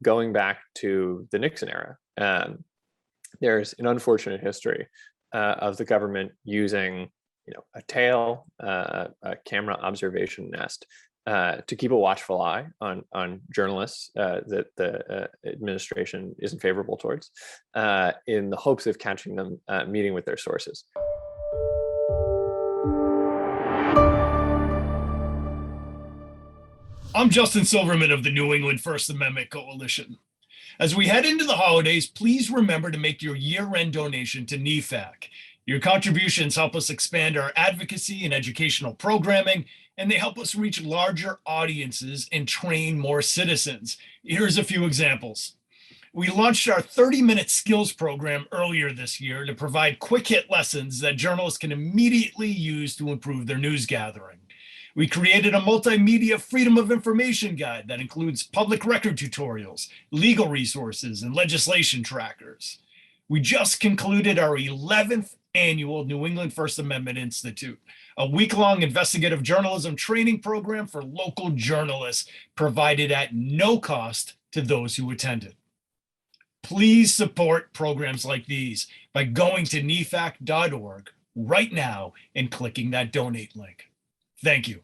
going back to the Nixon era, there's an unfortunate history of the government using, a tail, a camera observation nest to keep a watchful eye on journalists that the administration isn't favorable towards, in the hopes of catching them meeting with their sources. I'm Justin Silverman of the New England First Amendment Coalition. As we head into the holidays, please remember to make your year-end donation to NEFAC. Your contributions help us expand our advocacy and educational programming, and they help us reach larger audiences and train more citizens. Here's a few examples. We launched our 30-minute skills program earlier this year to provide quick-hit lessons that journalists can immediately use to improve their news gathering. We created a multimedia freedom of information guide that includes public record tutorials, legal resources, and legislation trackers. We just concluded our 11th annual New England First Amendment Institute, a week-long investigative journalism training program for local journalists provided at no cost to those who attended. Please support programs like these by going to nefac.org right now and clicking that donate link. Thank you.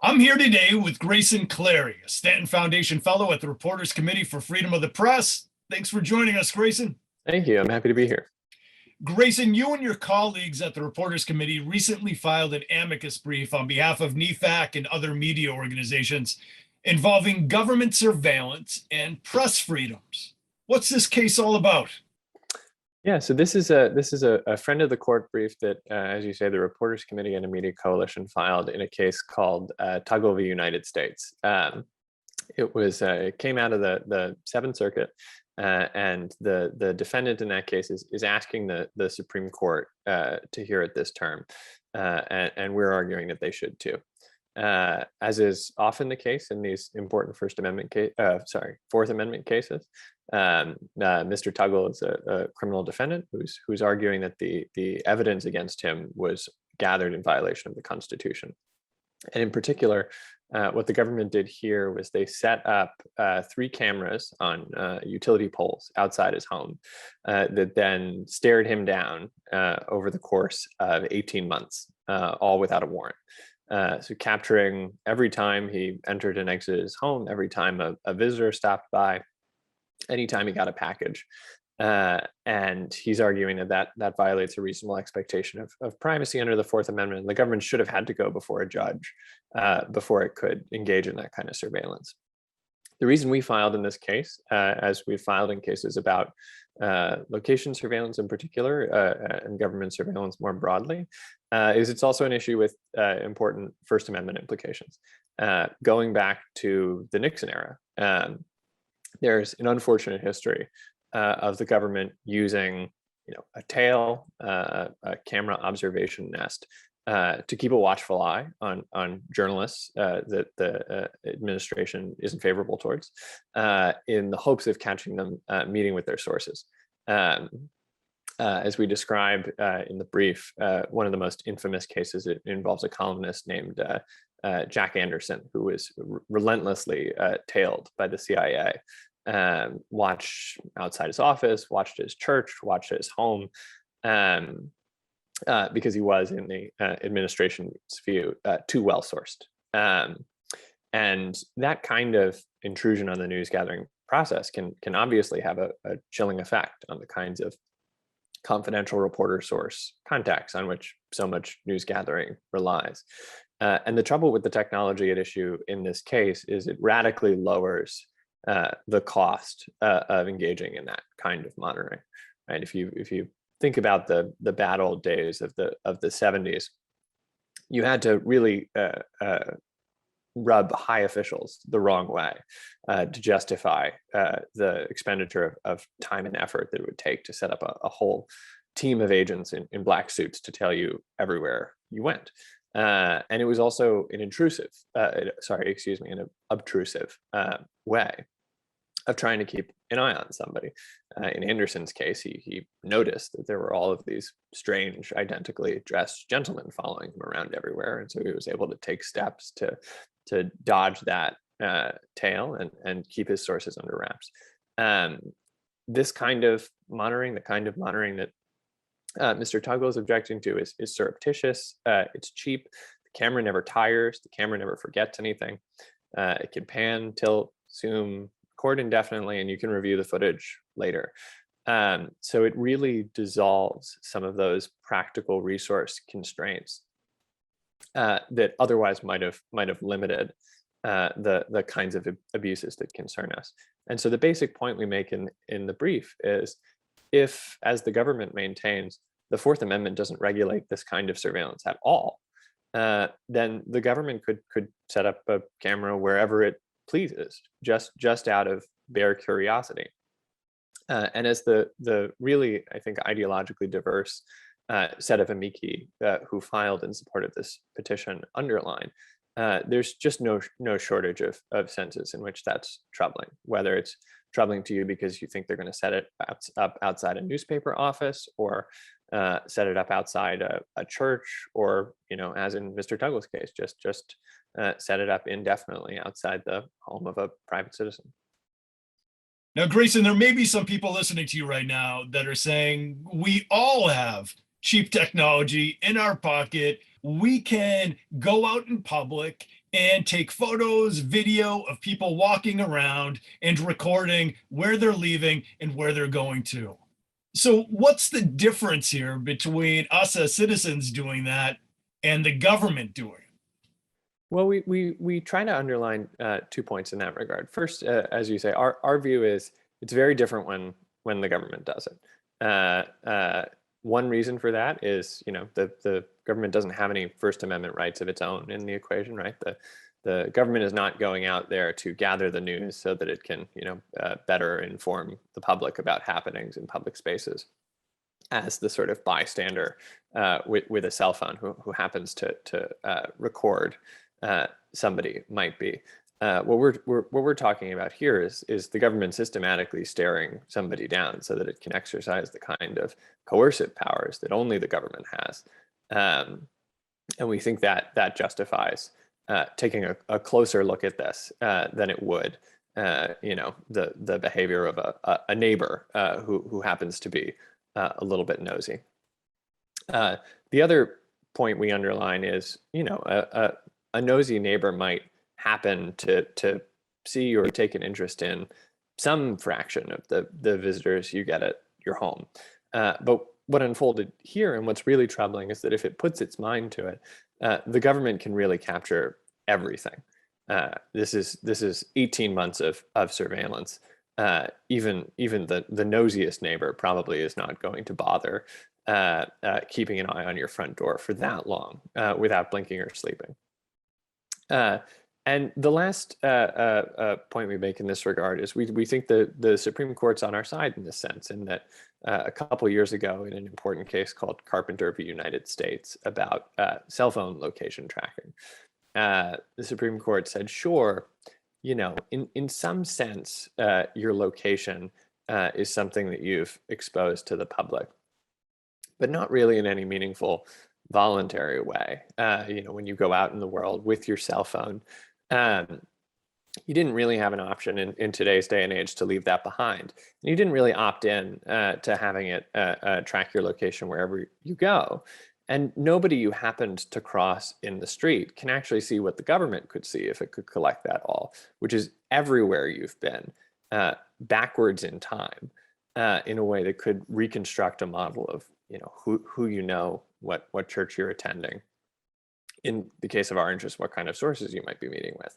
I'm here today with Grayson Clary, a Stanton Foundation Fellow at the Reporters Committee for Freedom of the Press. Thanks for joining us, Grayson. Thank you. I'm happy to be here. Grayson, you and your colleagues at the Reporters Committee recently filed an amicus brief on behalf of NEFAC and other media organizations involving government surveillance and press freedoms. What's this case all about? Yeah, so this is a friend of the court brief that, as you say, the Reporters Committee and a media coalition filed in a case called Tuggle v. United States. It came out of the Seventh Circuit, and the defendant in that case is asking the Supreme Court to hear it this term, and we're arguing that they should too. As is often the case in these important Fourth Amendment cases, Mr. Tuggle is a criminal defendant who's arguing that the evidence against him was gathered in violation of the Constitution. And in particular, what the government did here was they set up 3 cameras on utility poles outside his home that then stared him down over the course of 18 months, all without a warrant. So capturing every time he entered and exited his home, every time a visitor stopped by, anytime he got a package. And he's arguing that violates a reasonable expectation of privacy under the Fourth Amendment. And the government should have had to go before a judge before it could engage in that kind of surveillance. The reason we filed in this case, as we've filed in cases about location surveillance in particular, and government surveillance more broadly, is it's also an issue with important First Amendment implications. Going back to the Nixon era, there's an unfortunate history of the government using, a tail, a camera observation nest to keep a watchful eye on journalists that the administration isn't favorable towards, in the hopes of catching them meeting with their sources. As we describe in the brief, one of the most infamous cases, it involves a columnist named Jack Anderson, who was relentlessly tailed by the CIA. Watched outside his office, watched his church, watched his home, because he was, in the administration's view, too well sourced. And that kind of intrusion on the news gathering process can obviously have a chilling effect on the kinds of confidential reporter source contacts on which so much news gathering relies. And the trouble with the technology at issue in this case is it radically lowers the cost of engaging in that kind of monitoring. Right? If you think about the bad old days of the 70s, you had to really rub high officials the wrong way to justify the expenditure of time and effort that it would take to set up a whole team of agents in black suits to tail you everywhere you went. And it was also an an obtrusive way of trying to keep an eye on somebody. In Anderson's case, he noticed that there were all of these strange, identically dressed gentlemen following him around everywhere. And so he was able to take steps to dodge that tail and keep his sources under wraps. This kind of monitoring, the kind of monitoring that Mr. Tuggle is objecting to is surreptitious. It's cheap. The camera never tires. The camera never forgets anything. It can pan, tilt, zoom, record indefinitely, and you can review the footage later. So it really dissolves some of those practical resource constraints that otherwise might have limited the kinds of abuses that concern us. And so the basic point we make in the brief is, if, as the government maintains, the Fourth Amendment doesn't regulate this kind of surveillance at all, then the government could set up a camera wherever it pleases, just out of bare curiosity. And as the really, I think, ideologically diverse set of amici who filed in support of this petition underline, there's just no shortage of senses in which that's troubling, whether it's troubling to you because you think they're going to set it up outside a newspaper office, or set it up outside a church, or, as in Mr. Tuggle's case, just set it up indefinitely outside the home of a private citizen. Now, Grayson, there may be some people listening to you right now that are saying, we all have cheap technology in our pocket. We can go out in public and take photos, video of people walking around and recording where they're leaving and where they're going to. So what's the difference here between us as citizens doing that and the government doing it? Well, we try to underline 2 points in that regard. First, as you say, our view is it's very different when the government does it. One reason for that is, the government doesn't have any First Amendment rights of its own in the equation, right? The government is not going out there to gather the news so that it can, better inform the public about happenings in public spaces, as the sort of bystander with a cell phone who happens to record somebody might be. What we're talking about here is the government systematically staring somebody down so that it can exercise the kind of coercive powers that only the government has. And we think that justifies taking a closer look at this than it would, the behavior of a neighbor who happens to be a little bit nosy. The other point we underline is, a nosy neighbor might happen to see or take an interest in some fraction of the visitors you get at your home. But what unfolded here, and what's really troubling, is that if it puts its mind to it, the government can really capture everything. This is 18 months of surveillance. Even the nosiest neighbor probably is not going to bother keeping an eye on your front door for that long without blinking or sleeping. And the last point we make in this regard is we think the Supreme Court's on our side in this sense, in that a couple years ago, in an important case called Carpenter v. United States about cell phone location tracking, the Supreme Court said, sure, in some sense, your location is something that you've exposed to the public, but not really in any meaningful voluntary way. When you go out in the world with your cell phone, you didn't really have an option in today's day and age to leave that behind. And you didn't really opt in to having it track your location wherever you go. And nobody you happened to cross in the street can actually see what the government could see if it could collect that all, which is everywhere you've been, backwards in time, in a way that could reconstruct a model of who what church you're attending. In the case of our interest, what kind of sources you might be meeting with.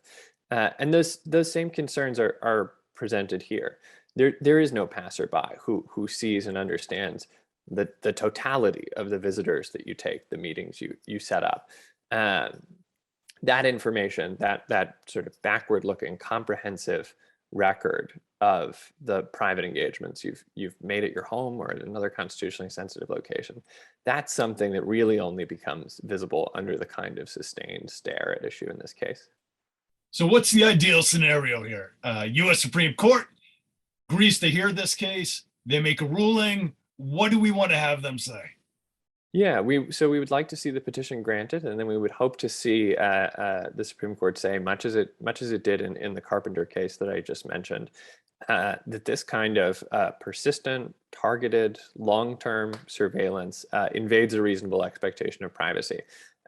And those same concerns are presented here. There is no passerby who sees and understands the totality of the visitors that you take, the meetings you set up. That information, that sort of backward-looking, comprehensive record of the private engagements you've made at your home or at another constitutionally sensitive location, that's something that really only becomes visible under the kind of sustained stare at issue in this case. So what's the ideal scenario here? U.S. Supreme Court agrees to hear this case. They make a ruling. What do we want to have them say? Yeah, we would like to see the petition granted, and then we would hope to see the Supreme Court say, much as it did in the Carpenter case that I just mentioned, that this kind of persistent, targeted, long-term surveillance invades a reasonable expectation of privacy,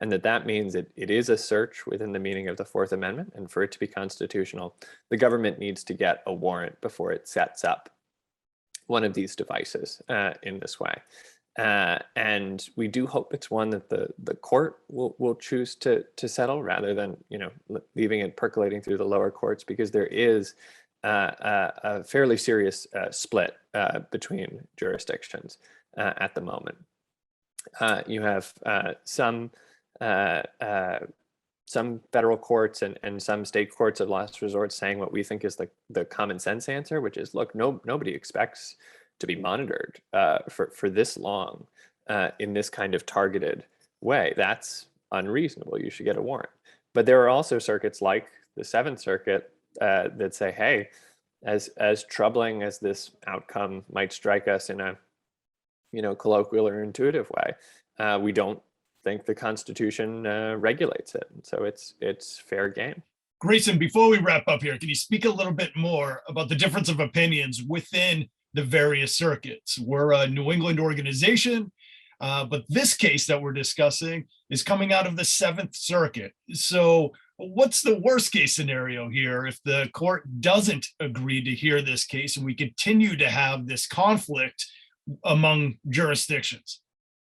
and that means it is a search within the meaning of the Fourth Amendment, and for it to be constitutional, the government needs to get a warrant before it sets up one of these devices in this way. And we do hope it's one that the court will choose to settle rather than leaving it percolating through the lower courts, because there is a fairly serious split between jurisdictions at the moment. You have some federal courts and some state courts of last resort saying what we think is the common sense answer, which is, look, nobody expects to be monitored for this long in this kind of targeted way. That's unreasonable. You should get a warrant. But there are also circuits like the Seventh Circuit that say, hey, as troubling as this outcome might strike us in a colloquial or intuitive way, we don't think the Constitution regulates it. And so it's fair game. Grayson, before we wrap up here, can you speak a little bit more about the difference of opinions within the various circuits? We're a New England organization, but this case that we're discussing is coming out of the Seventh Circuit. So what's the worst case scenario here if the court doesn't agree to hear this case and we continue to have this conflict among jurisdictions?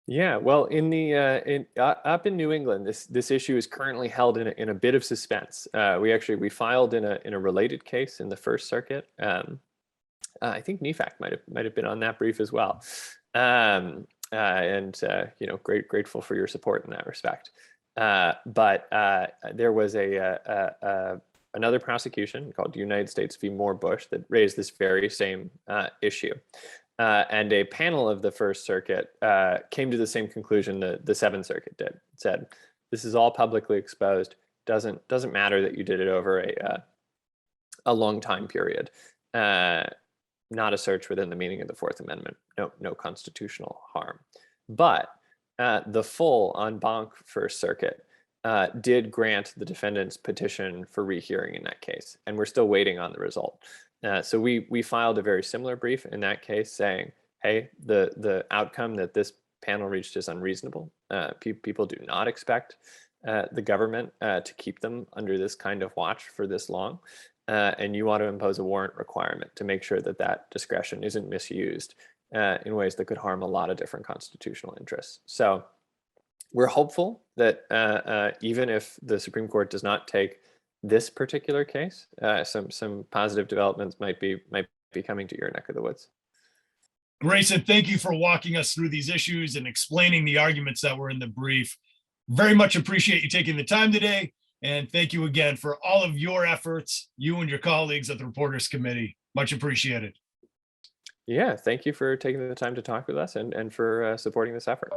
Yeah, well, up in New England, this issue is currently held in a bit of suspense. We filed in a related case in the First Circuit. I think NEFAC might have been on that brief as well, grateful for your support in that respect. But there was another prosecution called United States v. Moore Bush that raised this very same issue, and a panel of the First Circuit came to the same conclusion that the Seventh Circuit did. It said, this is all publicly exposed. Doesn't matter that you did it over a long time period. Not a search within the meaning of the Fourth Amendment. No constitutional harm. But the full en banc First Circuit did grant the defendant's petition for rehearing in that case, and we're still waiting on the result. So we filed a very similar brief in that case saying, hey, the outcome that this panel reached is unreasonable. People do not expect the government to keep them under this kind of watch for this long. And you want to impose a warrant requirement to make sure that discretion isn't misused in ways that could harm a lot of different constitutional interests. So we're hopeful that even if the Supreme Court does not take this particular case, some positive developments might be coming to your neck of the woods. Grayson, thank you for walking us through these issues and explaining the arguments that were in the brief. Very much appreciate you taking the time today. And thank you again for all of your efforts, you and your colleagues at the Reporters Committee. Much appreciated. Yeah, thank you for taking the time to talk with us and for supporting this effort.